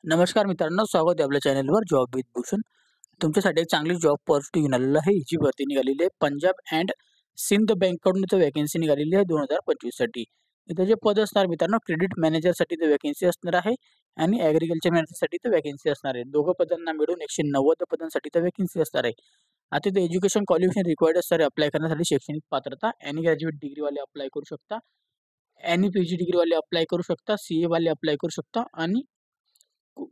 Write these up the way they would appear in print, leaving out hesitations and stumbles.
नमस्कार मित्रांनो, स्वागत आहे आपल्या चॅनलवर जॉब विथ भूषण. तुमच्यासाठी एक चांगली जॉब ऑपॉर्च्युनिटी निघालेली आहे. हिची भरती निघालेली आहे. पंजाब अँड सिंध बँककडून इथं व्हॅकन्सी निघालेली आहे 2025 साठी. इथं जे पद असणार मित्रांनो, क्रेडिट मॅनेजरसाठी इथं व्हॅकन्सी असणार आहे आणि ॲग्रीकल्चर मॅनेजरसाठी इथं व्हॅकन्सी असणार आहे. दोघं पदांना मिळून 190 पदांसाठी इथं व्हॅकन्सी असणार आहे. आता इथं एज्युकेशन क्वालिफिकेशन रिक्वायर्ड असणार आहे अप्लाय करण्यासाठी. शैक्षणिक पात्रता एनी ग्रॅज्युएट डिग्रीवाले अप्लाय करू शकता, एनी पीजी डिग्रीवाले अप्लाय करू शकता, सीए वाले अप्लाय करू शकता आणि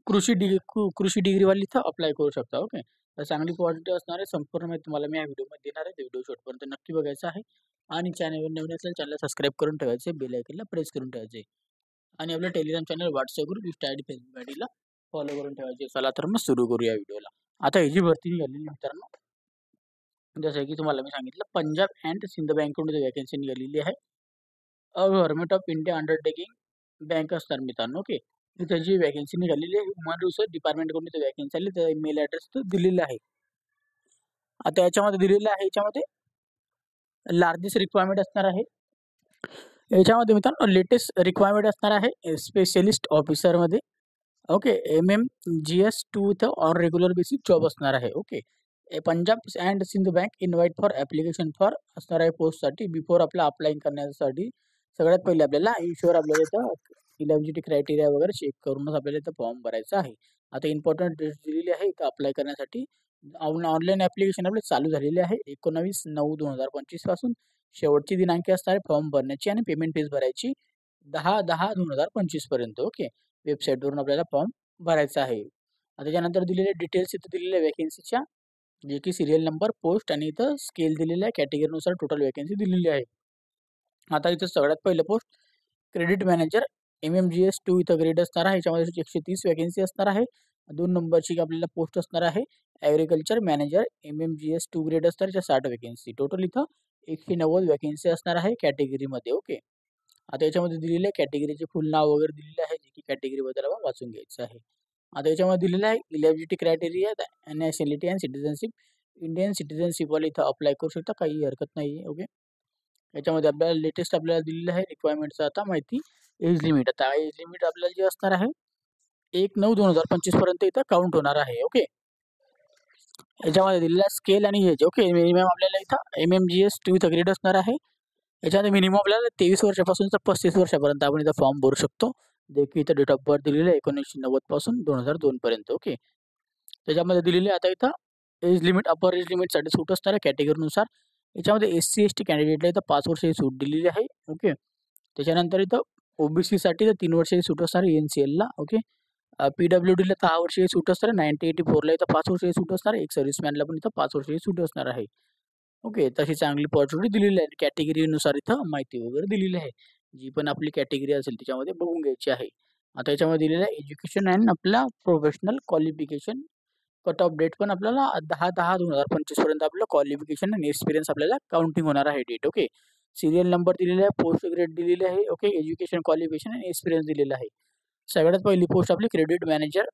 कृषी डिग्रीवाले इथं अप्लाय करू शकता. ओके. तर चांगली क्वालिटी असणार आहे. संपूर्ण माहिती तुम्हाला मी या व्हिडिओमध्ये देणार आहे. तर व्हिडिओ शेवटपर्यंत नक्की बघायचा आहे आणि चॅनलवर नवीन असेल चॅनलला सबस्क्राईब करून ठेवायचे, बेल आयकॉनला प्रेस करून ठेवायचे आणि आपलं Telegram channel, WhatsApp group, Insta ID, Facebook आयडीला फॉलो करून ठेवायचे. चला तर मग सुरू करूया व्हिडिओला. आता ही जी भरती निघालेली मित्रांनो, जसं की तुम्हाला मी सांगितलं, पंजाब अँड सिंध बँककडून व्हॅकन्सी निघालेली आहे. Government of India undertaking bank असणार मित्रांनो. ओके. इथं जी व्हॅकन्सी निघालेली आहे, ह्युमन रिसोर्स डिपार्टमेंटकडून इथं व्हॅकन्सी आली. तर मेल ॲड्रेस दिलेला आहे. आता याच्यामध्ये दिलेलं आहे, याच्यामध्ये लार्जेस्ट रिक्वायरमेंट असणार आहे. याच्यामध्ये मित्रांनो लेटेस्ट रिक्वायरमेंट असणार आहे स्पेशलिस्ट ऑफिसरमध्ये. ओके. MMGS2 इथं ऑन रेग्युलर बेसिस जॉब असणार आहे. Okay. Punjab and Sindh bank invite for application for असणार आहे पोस्टसाठी. बिफोर आपलं अप्लाइंग करण्यासाठी सगळ्यात पहिले आपल्याला इन्शुअर आपल्याला इथं इलिजिबिलिटी क्रायटेरिया वगैरे चेक करूनच आपल्याला इथं फॉर्म भरायचा आहे. आता इम्पॉर्टंट डेट्स दिलेली आहे इथं अप्लाय करण्यासाठी. ऑनलाईन ॲप्लिकेशन आपले चालू झालेले आहे 19/9/2025 पासून. शेवटची दिनांक असणार आहे फॉर्म भरण्याची आणि पेमेंट फीस भरायची 10/10/2025 पर्यंत. ओके. वेबसाईटवरून आपल्याला फॉर्म भरायचा आहे. त्याच्यानंतर दिलेले डिटेल्स इथं दिलेले आहे व्हॅकन्सीच्या, जे की सीरियल नंबर, पोस्ट आणि इथं स्केल दिलेला आहे. कॅटेगरीनुसार टोटल व्हॅकन्सी दिलेली आहे. आता इथं सगळ्यात पहिलं पोस्ट क्रेडिट मॅनेजर MMGS2 इथं ग्रेड असणार आहे. ह्याच्यामध्ये 130 व्हॅकन्सी असणार आहे. 2 नंबरची आपल्याला पोस्ट असणार आहे ॲग्रिकल्चर मॅनेजर MMGS2 ग्रेड असणार, याच्या 60 व्हॅकन्सी. टोटल इथं 190 व्हॅकन्सी असणार आहे कॅटेगरीमध्ये. ओके. आता याच्यामध्ये दिलेले आहे कॅटेगरीचे फुल नाव वगैरे दिलेले आहे, जे की कॅटेगरीबद्दल आपण वाचून घ्यायचं आहे. आता याच्यामध्ये दिलेलं आहे eligibility criteria, nationality and citizenship. Indian सिटिझनशिपवाले इथं अप्लाय करू शकता, काही हरकत नाही आहे. ओके. याच्यामध्ये आपल्याला लेटेस्ट आपल्याला दिलेलं आहे रिक्वायरमेंटचं आता माहिती. एज लिमिट, आता एज लिमिट आपल्याला जे असणार आहे 1/9/2025 पर्यंत इथं काउंट होणार आहे. ओके. याच्यामध्ये दिलेला स्केल आणि एज. ओके. मिनिमम आपल्याला इथं MMGS2 इथं ग्रेड असणार आहे. याच्यामध्ये मिनिमम आपल्याला 23 वर्षापासून तर 35 वर्षापर्यंत आपण इथं फॉर्म भरू शकतो. जे की इथं डेट ऑफ बर्थ दिलेलं आहे 1990 पासून 2002 पर्यंत. ओके. त्याच्यामध्ये दिलेले आता इथं एज लिमिट, अपर एज लिमिटसाठी सूट असणार आहे कॅटेगरीनुसार. याच्यामध्ये SC/ST कॅन्डिडेटला इथं 5 वर्षाची सूट दिलेली आहे. ओके. त्याच्यानंतर इथं OBCसाठी तर 3 वर्षाची सूट असणार आहे NCLला. ओके. PWDला 6 वर्षाची सूट असणार आहे. 9084ला इथं 5 वर्षाची सूट असणार आहे. एक सर्व्हिसमॅनला पण इथं 5 वर्षाची सूट असणार आहे. ओके. तशी चांगली अपॉर्च्युनिटी दिलेली आहे. कॅटेगरीनुसार इथं माहिती वगैरे दिलेली आहे. जी पण आपली कॅटेगरी असेल त्याच्यामध्ये बघून घ्यायची आहे. आता याच्यामध्ये दिलेलं आहे एज्युकेशन अँड आपला professional qualification. Cut off date पण आपल्याला 10/10/2025 पर्यंत आपलं क्वालिफिकेशन आणि एक्सपिरियन्स आपल्याला काउंटिंग होणार आहे डेट. ओके. सीरियल नंबर दिलेला आहे, पोस्ट ग्रेड दिलेली आहे. ओके. एज्युकेशन क्वालिफिकेशन आणि एक्सपिरियन्स दिलेला आहे. सगळ्यात पहिली पोस्ट आपली क्रेडिट मॅनेजर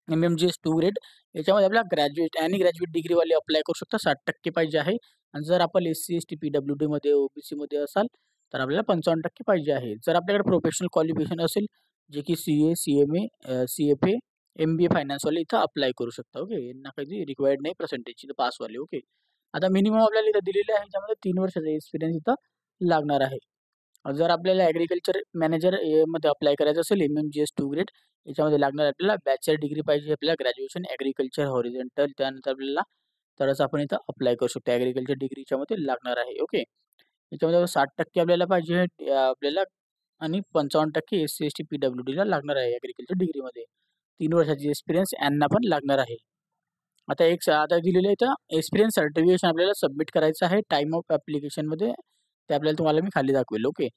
MMGS2 ग्रेड. याच्यामध्ये आपल्याला ग्रॅज्युएट आणि ग्रॅज्युएट डिग्रीवाले अप्लाय करू शकता. 60% पाहिजे आहे आणि जर आपण SC/ST PWDमध्ये OBCमध्ये असाल तर आपल्याला 55% पाहिजे आहे. जर आपल्याकडे प्रोफेशनल क्वालिफिकेशन असेल, जे की CA, CMA, CFA, MBA फायनान्सवाले इथं अप्लाय करू शकता. ओके. यांना काही रिक्वायर्ड नाही पर्सेंटेजची पासवाले. ओके. आता मिनिमम आपल्याला इथं दिलेलं आहे, याच्यामध्ये 3 वर्षाचा एक्सपिरियन्स इथं लागणार आहे. जर आपल्याला ॲग्रिकल्चर मॅनेजर मध्ये अप्लाय करायचं असेल MMGS2 ग्रेड, याच्यामध्ये लागणार आपल्याला बॅचलर डिग्री पाहिजे, आपल्याला ग्रॅज्युएशन ॲग्रिकल्चर हॉरिझॉन्टल. त्यानंतर आपल्याला तरच आपण इथं अप्लाय करू शकतो. ॲग्रिकल्चर डिग्रीच्या मध्ये लागणार आहे. ओके. याच्यामध्ये 60% आपल्याला पाहिजे आपल्याला आणि 55% SC/ST PWDला लागणार आहे ॲग्रिकल्चर डिग्रीमध्ये. 3 वर्षाची एक्सपिरियन्स यांना पण लागणार आहे. आता दिलेलं आहे इथं एक्सपिरियन्स सर्टिफिकेशन आपल्याला सबमिट करायचं आहे टाईम ऑफ ॲप्लिकेशनमध्ये. ते आपल्याला तुम्हाला मी खाली दाखवेल. ओके.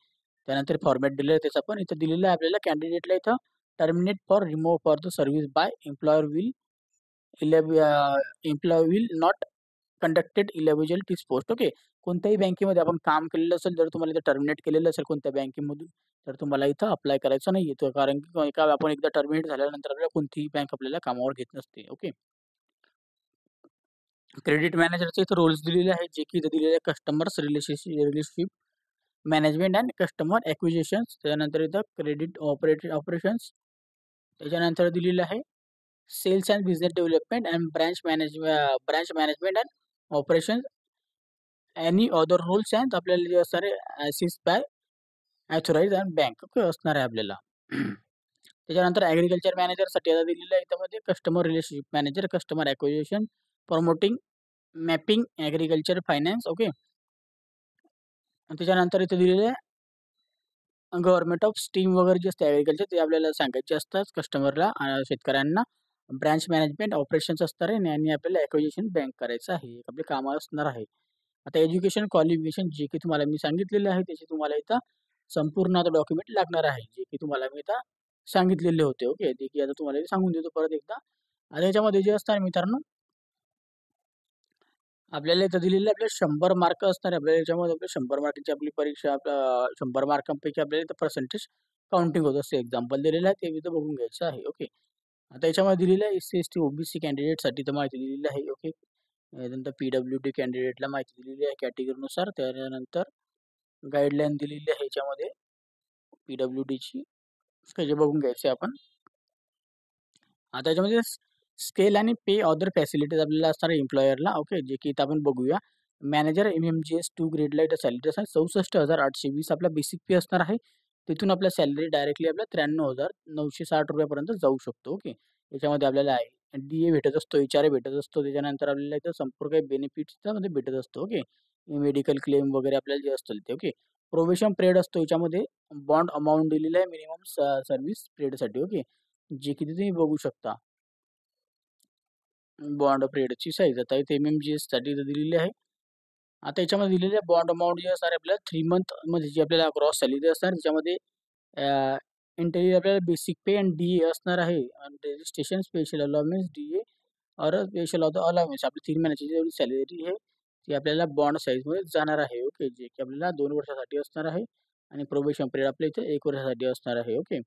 त्यानंतर फॉर्मॅट दिलेलं आहे त्याचा पण इथं दिलेलं आहे आपल्याला. कॅन्डिडेटला इथं terminate for remove for the service by employ will not conducted eligible this post. Okay. कोणत्याही बँकेमध्ये आपण काम केलेलं असेल, जर तुम्हाला इथं टर्मिनेट केलेलं असेल कोणत्या बँकेमधून, तर तुम्हाला इथं अप्लाय करायचं नाही आहे. कारण की आपण एकदा टर्मिनेट झाल्यानंतर आपल्याला कोणतीही बँक आपल्याला कामावर घेत नसते. ओके. क्रेडिट मॅनेजरचे इथं रोल्स दिलेले आहेत, जे की इथं दिलेले आहे customers relationship management and customer acquisitions. त्यानंतर इथं क्रेडिट ऑपरेशन्स, त्याच्यानंतर दिलेलं आहे sales and business development and branch management and operation any other rules and आपल्याला जे असणार आहे assist by authorise and bank okay असणार आहे आपल्याला. त्याच्यानंतर ॲग्रीकल्चर मॅनेजरसाठी आता दिलेलं आहे याच्यामध्ये customer relationship manager, customer acquisition, promoting, mapping, agriculture finance okay. त्याच्यानंतर इथे दिलेलं आहे गव्हर्नमेंट ऑफ स्कीम वगैरे जे असते ॲग्रीकल्चर ते आपल्याला सांगायचे असतात कस्टमरला शेतकऱ्यांना. ब्रांच मॅनेजमेंट ऑपरेशन्स असणार आहे आणि आपल्याला ॲक्विजिशन बँक करायचं आहे. आपले कामं असणार आहे. आता एज्युकेशन क्वालिफिकेशन जे की तुम्हाला मी सांगितलेलं आहे त्याचे तुम्हाला इथं संपूर्ण आता डॉक्युमेंट लागणार आहे. जे की तुम्हाला मी आता सांगितलेले होते. ओके. ते की आता तुम्हाला हे सांगून देतो परत एकदा. आता याच्यामध्ये जे असणार मित्रांनो आपल्याला इथं दिलेले आपले 100 मार्क असणार आहे. आपल्याला याच्यामध्ये आपल्या 100 मार्काची आपली परीक्षा 100 मार्कांपैकी आपल्याला इथं पर्सेंटेज काउंटिंग होत असते. एक्झाम्पल दिलेलं आहे ते इथं बघून घ्यायचं आहे. ओके. आता याच्यामध्ये दिलेलं आहे एस-सी, एस-टी, ओ-बी-सी कॅन्डिडेटसाठी तर माहिती दिलेली आहे. ओके. त्यानंतर पी-डब्ल्यू-डी कॅन्डिडेटला माहिती दिलेली आहे कॅटेगरीनुसार. त्यानंतर गाईडलाईन दिलेली आहे याच्यामध्ये पी-डब्ल्यू-डीची. जे बघून घ्यायचे आपण. आता याच्यामध्ये स्केल आणि पे अदर फॅसिलिटीज आपल्याला असणार आहे एम्प्लॉयरला. ओके. जे की इथं आपण बघूया. मॅनेजर एम-एम-जी-एस 2 ग्रेडला इथं सॅलरी असणार 64,820 आपला बेसिक पे असणार आहे. तिथून आपल्या सॅलरी डायरेक्टली आपल्या ₹93,960 पर्यंत जाऊ शकतो. ओके. याच्यामध्ये आपल्याला डी-ए भेटत असतो, एच-आर-ए भेटत असतो. त्याच्यानंतर आपल्याला इथं संपूर्ण काही बेनिफिट्स त्यामध्ये भेटत असतो. ओके. मेडिकल क्लेम वगैरे आपल्याला जे असतील ते. ओके. प्रोबेशन पिरियड असतो याच्यामध्ये बॉन्ड अमाउंट दिलेली आहे मिनिमम सर्व्हिस पिरियडसाठी. ओके. जे की तुम्ही बघू शकता. बॉन्ड पिरियडची साईज आता इथे एम-एम-जी-एससाठी इथं दिलेली आहे. आता याच्यामध्ये दिलेली आहे बॉन्ड अमाउंट जी असणार आहे आपल्याला 3 मंथमध्ये जी आपल्याला ग्रॉस सॅलरी असणार त्याच्यामध्ये इंटेरियर आपल्याला बेसिक पे अँड डी-ए असणार आहे आणि रजिस्ट्रेशन स्पेशल अलाउन्स डी-ए और स्पेशल अलाउन्स आपली 3 महिन्याची जेवढी सॅलरी आहे ती आपल्याला बॉन्ड साईजमध्ये जाणार आहे. ओके. जे की आपल्याला 2 वर्षासाठी असणार आहे आणि प्रोबेशन पिरियड आपल्या इथे 1 वर्षासाठी असणार आहे. ओके.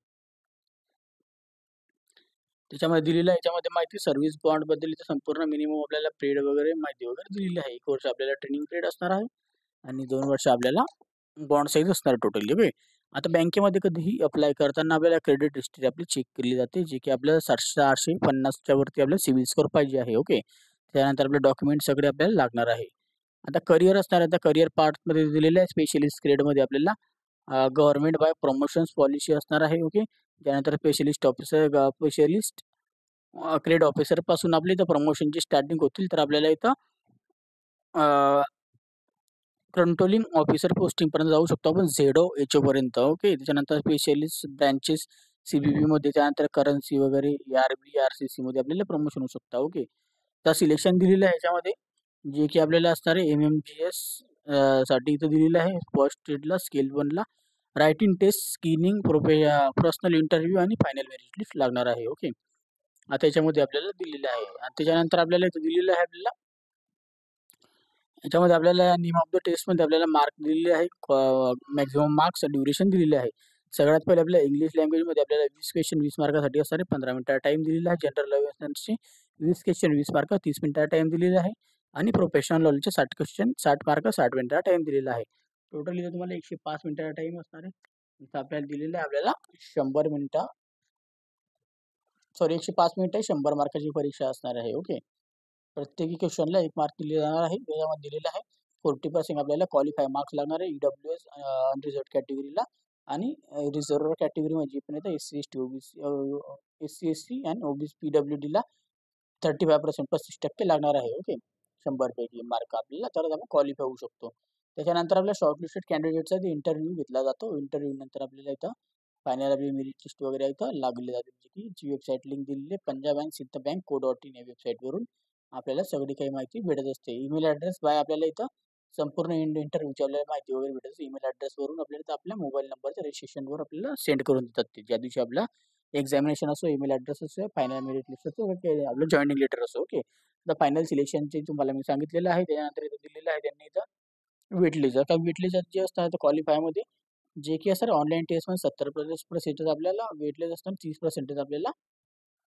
त्याच्यामध्ये दिलेलं आहे याच्यामध्ये माहिती सर्व्हिस बॉन्डबद्दल इथं संपूर्ण मिनिमम आपल्याला पिरियड वगैरे माहिती वगैरे दिलेली आहे. 1 वर्ष आपल्याला ट्रेनिंग पिरियड असणार आहे आणि 2 वर्ष आपल्याला बॉन्ड साईज असणार टोटली. ओके. आता बँकेमध्ये कधीही अप्लाय करताना आपल्याला क्रेडिट हिस्ट्री आपली चेक केली जाते, जे की आपल्याला 750च्या वरती आपल्याला सिबिल स्कोअर पाहिजे आहे. ओके. त्यानंतर आपले डॉक्युमेंट सगळे आपल्याला लागणार आहे. आता करिअर असणार आहे. आता करिअर पार्टमध्ये दिलेलं आहे स्पेशलिस्ट ग्रेडमध्ये आपल्याला गव्हर्नमेंट बाय प्रमोशन्स पॉलिसी असणार आहे. ओके. त्यानंतर स्पेशलिस्ट ऑफिसर स्पेशलिस्ट ग्रेड ऑफिसरपासून आपली इथं प्रमोशनची स्टार्टिंग होतील तर आपल्याला इथं कंट्रोलिंग ऑफिसर पोस्टिंगपर्यंत जाऊ शकतो आपण झेडो एचओपर्यंत. ओके. त्याच्यानंतर स्पेशलिस्ट ब्रँचेस सी-बी-बीमध्ये त्यानंतर करन्सी वगैरे आर-बी, आर-सी-सीमध्ये आपल्याला प्रमोशन होऊ शकतं. ओके. तर सिलेक्शन दिलेलं आहे ह्याच्यामध्ये जे की आपल्याला असणार आहे एम-एम-जी-एस साठी इथं दिलेलं आहे. फर्स्ट स्टेजला स्केल 1ला writing test, screening, personal interview आणि फायनल मेरिट लिस्ट लागणार आहे. ओके. आता याच्यामध्ये आपल्याला दिलेलं आहे आणि त्याच्यानंतर आपल्याला इथं दिलेलं आहे आपल्याला याच्यामध्ये आपल्याला नेम ऑफ द टेस्टमध्ये आपल्याला मार्क दिलेले आहे. मॅक्सिमम मार्क्स ड्युरेशन दिलेले आहे. सगळ्यात पहिले आपल्याला इंग्लिश लँग्वेजमध्ये आपल्याला 20 क्वेश्चन 20 मार्कासाठी असणार आहे. 15 मिनिटाचा टाईम दिलेला आहे. जनरल अवेअरनेसचे 20 क्वेश्चन 20 मार्क 30 मिनिटाचा टाईम दिलेला आहे आणि प्रोफेशनल नॉलेजचे 60 क्वेश्चन 60 मार्क 60 मिनिटाचा टाईम दिलेला आहे. टोटल इथं तुम्हाला 105 मिनिटाचा टाईम असणार आहे. इथं आपल्याला दिलेलं आहे आपल्याला 100 मिनिटं 105 मिनिटं 100 मार्काची परीक्षा असणार आहे. ओके. प्रत्येकी क्वेश्चनला 1 मार्क दिले जाणार आहे. त्याच्यामध्ये दिलेलं आहे 40% आपल्याला क्वालिफाय मार्क्स लागणार आहे ई-डब्ल्यू-एस अनरिझर्व्ड कॅटेगरीला आणि रिझर्व्ह कॅटेगरीमध्ये पण येतं एस-सी, एस-टी, ओ-बी-सी एस-सी, एस-टी आणि ओ-बी-सी, पी-डब्ल्यू-डीला 35% 35% लागणार आहे. ओके. 100 पैकी मार्क आपल्याला तरच आपण क्वालिफाय होऊ शकतो. त्याच्यानंतर आपल्या शॉर्टलिस्टेड कॅन्डिडेटचा इंटरव्ह्यू घेतला जातो. इंटरव्ह्यू नंतर आपल्याला इथं फायनल आपली मेरिट लिस्ट वगैरे इथं लागली जाते. जी की वेबसाईट लिंक दिलेली आहे Punjab and Sindh bank co.in या वेबसाईटवरून आपल्याला सगळी काही माहिती भेटत असते. ईमेल ॲड्रेस बाय आपल्याला इथं संपूर्ण इंटरव्ह्यूची आपल्याला माहिती वगैरे भेटत असते. ईमेल ॲड्रेसवरून आपल्याला इथं आपल्या मोबाईल नंबरच्या रजिस्ट्रेशनवर आपल्याला सेंड करून देतात ते. ज्या दिवशी आपला एक्झामिनेशन असो, ईमेल ॲड्रेस असो, फायनल मेरिट लिस्ट असो, आपलं जॉइनिंग लेटर असो. ओके. तर फायनल सिलेक्शनचे तुम्हाला मी सांगितलेलं आहे. त्याच्यानंतर इथं दिलेलं आहे त्यांनी इथं वेट लिस्ट. आता वेट लिस्ट जे असतात क्वालिफायमध्ये जे की असणार ऑनलाईन टेस्टमध्ये 70% आपल्याला वेट लिस्ट असणार 30% आपल्याला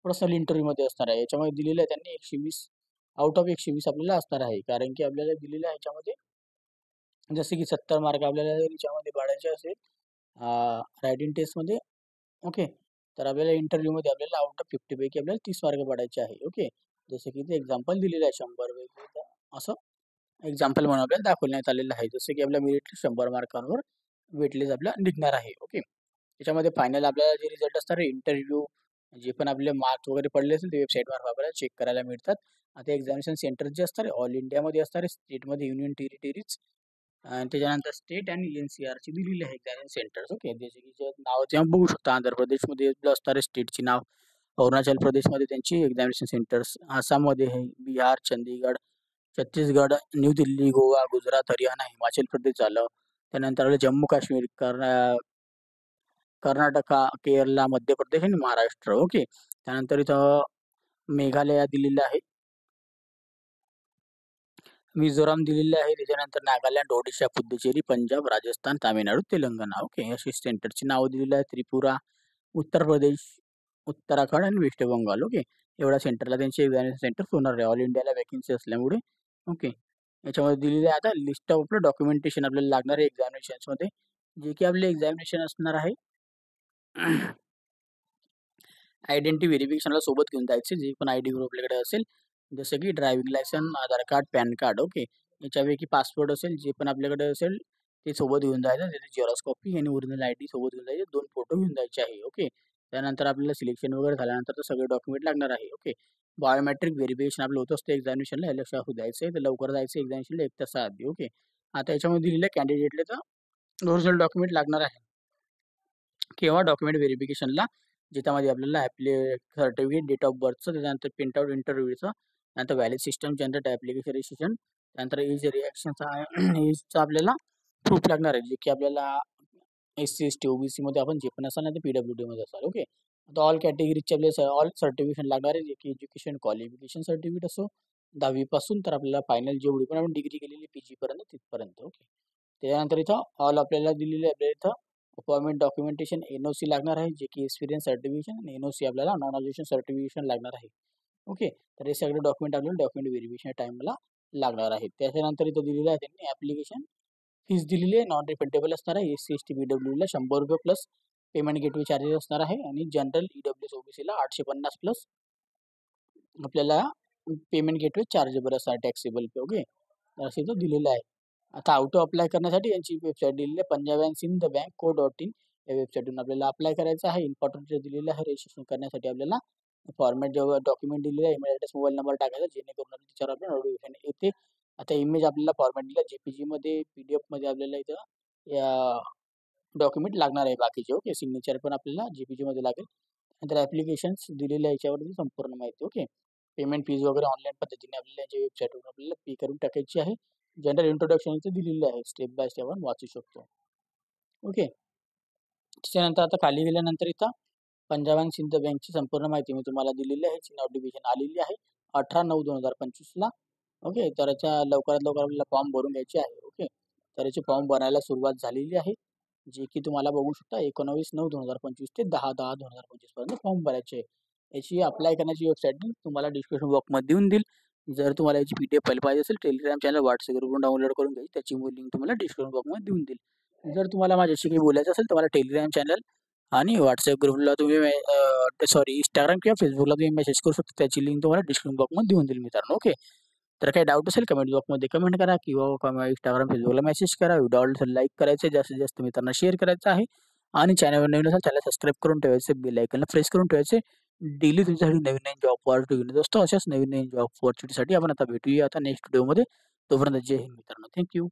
पर्सनल इंटरव्ह्यूमध्ये असणार आहे. याच्यामध्ये दिलेलं आहे त्यांनी 120 आउट ऑफ 120 आपल्याला असणार आहे. कारण की आपल्याला दिलेलं आहे याच्यामध्ये जसे की 70 मार्क आपल्याला जर याच्यामध्ये काढायचे असेल रायटिंग टेस्टमध्ये ओके. तर आपल्याला इंटरव्ह्यूमध्ये आपल्याला आउट ऑफ 50 पैकी आपल्याला 30 मार्क पडायचे आहे. ओके. जसं की इथे एक्झाम्पल दिलेलं आहे 100 पैकी असं एक्झाम्पल म्हणून आपल्याला दाखवण्यात आलेलं आहे. जसं की आपल्या मेरिट 100 मार्कांवर वेटलेस आपला निघणार आहे. ओके. त्याच्यामध्ये फायनल आपल्याला जे रिझल्ट असणार आहे इंटरव्ह्यू जे पण आपले मार्क्स वगैरे पडले असेल ते वेबसाईटवर आपल्याला चेक करायला मिळतात. आता एक्झामिनेशन सेंटर जे असतात ऑल इंडियामध्ये असणार आहे, स्टेटमध्ये युनियन टेरिटरीज आणि त्याच्यानंतर स्टेट आणि एन-सी-आरची दिलेली आहे एक्झामिनेशन सेंटर्स. ओके. जसे की जे नाव तेव्हा बघू शकता आंध्र प्रदेशमध्ये असणारे स्टेटची नाव, अरुणाचल प्रदेशमध्ये त्यांची एक्झामिनेशन सेंटर्स, आसाममध्ये आहे, बिहार, चंदीगड, छत्तीसगड, न्यू दिल्ली, गोवा, गुजरात, हरियाणा, हिमाचल प्रदेश झालं. त्यानंतर आपलं जम्मू काश्मीर, कर्नाटका, केरला, मध्य प्रदेश आणि महाराष्ट्र. ओके. त्यानंतर इथं मेघालय दिलेलं आहे. मिझोराम दिलेले आहे. त्याच्यानंतर नागालँड, ओडिशा, पुद्दुचेरी, पंजाब, राजस्थान, तामिळनाडू, तेलंगणा. ओके. अशी सेंटरची नावं दिलेली आहेत. त्रिपुरा, उत्तर प्रदेश, उत्तराखंड आणि वेस्ट बंगाल. ओके. एवढ्या सेंटरला त्यांचे एक्झामिनेशन सेंटर्स होणार आहे. ऑल इंडियाला वॅकन्सी असल्यामुळे. ओके. याच्यामध्ये दिलेलं आहे आता लिस्ट ऑफ आपलं डॉक्युमेंटेशन आपल्याला लागणार आहे एक्झामिनेशन्समध्ये, जे की आपले एक्झामिनेशन असणार आहे. आयडेंटिटी व्हेरिफिकेशनला सोबत घेऊन जायचे जे पण आयडी ग्रुप आपल्याकडे असेल, जसं की driving licence, Aadhaar card, PAN card. Okay. याच्यापैकी पासपोर्ट असेल जे पण आपल्याकडे असेल ते सोबत घेऊन जायचं. त्याची झेरॉक्स कॉपी आणि ओरिजिनल आयडी सोबत घेऊन जायचे. 2 फोटो घेऊन जायचे आहे. ओके. त्यानंतर आपल्याला सिलेक्शन वगैरे झाल्यानंतर तर सगळे डॉक्युमेंट लागणार आहे. ओके. बायोमेट्रिक व्हेरिफिकेशन आपलं होत असतं एक्झामिनेशनला, हे लक्षात द्यायचं आहे. तर लवकर जायचं एक्झामिनेशनला 1 तासाआधी. ओके. आता याच्यामध्ये दिलेलं कॅन्डिडेटला तर ओरिजिनल डॉक्युमेंट लागणार आहे. किंवा डॉक्युमेंट व्हेरिफिकेशनला ज्याच्यामध्ये आपल्याला आपले सर्टिफिकेट, डेट ऑफ बर्थचं, त्याच्यानंतर प्रिंटआउट इंटरव्ह्यूचं, त्यानंतर valid system, generate application registration, त्यानंतर एज रिॲक्शनचा एजचा आपल्याला प्रूफ लागणार आहे, जे की आपल्याला SC, ST, OBCमध्ये आपण जे पण असाल ना ते PWDमध्ये असाल. ओके. आता ऑल कॅटेगरीचे आपले ऑल सर्टिफिकेशन लागणार आहे, जे की एज्युकेशन क्वालिफिकेशन सर्टिफिकेट असो 10वी पासून तर आपल्याला फायनल जेवढी पण आपण डिग्री केलेली PG पर्यंत तिथपर्यंत. ओके. त्याच्यानंतर इथं ऑल आपल्याला दिलेले आपल्या इथं अपॉइंटमेंट डॉक्युमेंटेशन NOC लागणार आहे, जे की एक्सपिरियन्स सर्टिफिकेशन आणि NOC आपल्याला नॉन ऑब्जेक्शन सर्टिफिकेशन लागणार आहे. ओके. तर हे सगळे डॉक्युमेंट आपल्याला डॉक्युमेंट व्हेरिफिकेशन टाइमला लागणार आहे. त्याच्यानंतर इथं दिलेलं आहे त्यांनी ॲप्लिकेशन फीस दिलेली आहे, नॉन रिफंडेबल असणार आहे. SC, ST, PWDला ₹100 plus payment gateway charges असणार आहे आणि जनरल EWS OBCला 850 प्लस आपल्याला पेमेंट गेटवे चार्जेबल असणार टॅक्सेबल. ओके. असं इथं दिलेलं आहे. आता ऑटो अप्लाय करण्यासाठी यांची वेबसाईट दिलेली आहे Punjab and Sindh bank co.in या वेबसाईटवरून आपल्याला अप्लाय करायचं आहे. इम्पॉर्टंट दिलेलं आहे रजिस्ट्रेशन करण्यासाठी आपल्याला फॉर्मॅट जेव्हा डॉक्युमेंट दिलेलं आहे, ईमेल ॲड्रेस, मोबाईल नंबर टाकायचा जेणेकरून त्याच्यावर आपल्याला नोटिफिकेशन येते. आता इमेज आपल्याला फॉर्मॅट दिला JPGमध्ये, PDFमध्ये आपल्याला इथं या डॉक्युमेंट लागणार आहे बाकीचे. ओके. सिग्नेचर पण आपल्याला JPGमध्ये लागेल. नंतर ॲप्लिकेशन्स दिलेल्या याच्यावरती संपूर्ण माहिती. ओके. पेमेंट फीज वगैरे ऑनलाईन पद्धतीने आपल्याला यांच्या वेबसाईटवरून आपल्याला पे करून टाकायची आहे. जनरल इंट्रोडक्शन इथं दिलेलं आहे, स्टेप बाय स्टेप आपण वाचू शकतो. ओके. त्याच्यानंतर आता खाली गेल्यानंतर इथं पंजाब अँड सिंध बँकची संपूर्ण माहिती मी तुम्हाला दिलेली आहे. नोटिफिकेशन आलेली आहे 18/9/2025ला. ओके. तर याच्या लवकरात लवकर आपल्याला फॉर्म भरून घ्यायचे आहे. ओके. तर याचे फॉर्म भरायला सुरुवात झालेली आहे, जे की तुम्हाला बघू शकता 19/9/2025 ते 10/10/2025 पर्यंत फॉर्म भरायचे आहे. याची अप्लाय करण्याची वेबसाईट मी तुम्हाला डिस्क्रिप्शन बॉक्समध्ये देऊन देईल. जर तुम्हाला याची PDF फाईल पाहिजे असेल, टेलिग्राम चॅनल, WhatsApp ग्रुपवरून डाउनलोड करून घ्यायची. त्याची लिंक तुम्हाला डिस्क्रिप्शन बॉक्समध्ये देऊन देईल. जर तुम्हाला माझ्याशी काही बोलायचं असेल, तर मला टेलिग्राम चॅनल आणि WhatsApp ग्रुपला तुम्ही Instagram किंवा Facebookला तुम्ही मेसेज करू शकता. त्याची लिंक तुम्हाला डिस्क्रिप्शन बॉक्समध्ये देऊन देईल मित्रांनो. ओके. तर काही डाऊट असेल कमेंट बॉक्समध्ये कमेंट करा किंवा Instagram, Facebookला मेसेज करा. व्हिडिओ आवडला तर लाईक करायचं, जास्तीत जास्त मित्रांना शेअर करायचं आहे आणि चॅनलवर नवीन असेल चॅनल सबस्क्राईब करून ठेवायचं, बेल आयकॉनला प्रेस करून ठेवायचे. डेली तुमच्यासाठी नवीन जॉब अपॉर्च्युनिटी घेऊन येत असतो. अशाच नवीन जॉब अपॉर्च्युनिटीसाठी आपण आता भेटूया आता नेक्स्ट व्हिडिओमध्ये. तोपर्यंत जय हिंद मित्रांनो. Thank you.